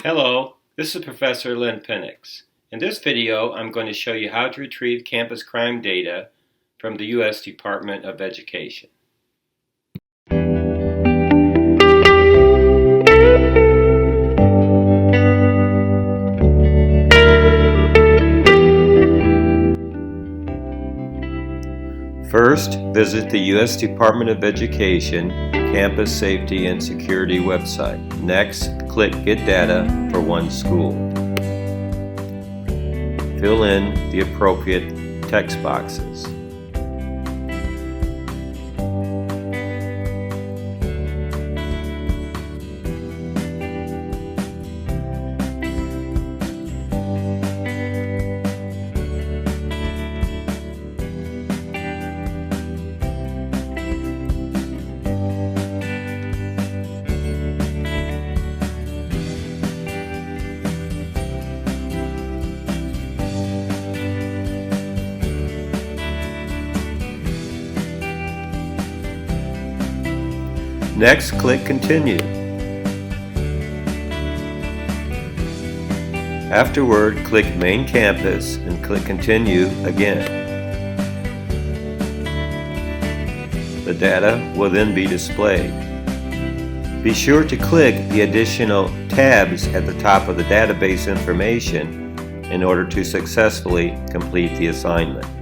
Hello, this is Professor Penix. In this video, I'm going to show you how to retrieve campus crime data from the U.S. Department of Education. First, visit the U.S. Department of Education Campus Safety and Security website. Next, click Get Data for one school. Fill in the appropriate text boxes. Next, click Continue. Afterward, click Main Campus and click Continue again. The data will then be displayed. Be sure to click the additional tabs at the top of the database information in order to successfully complete the assignment.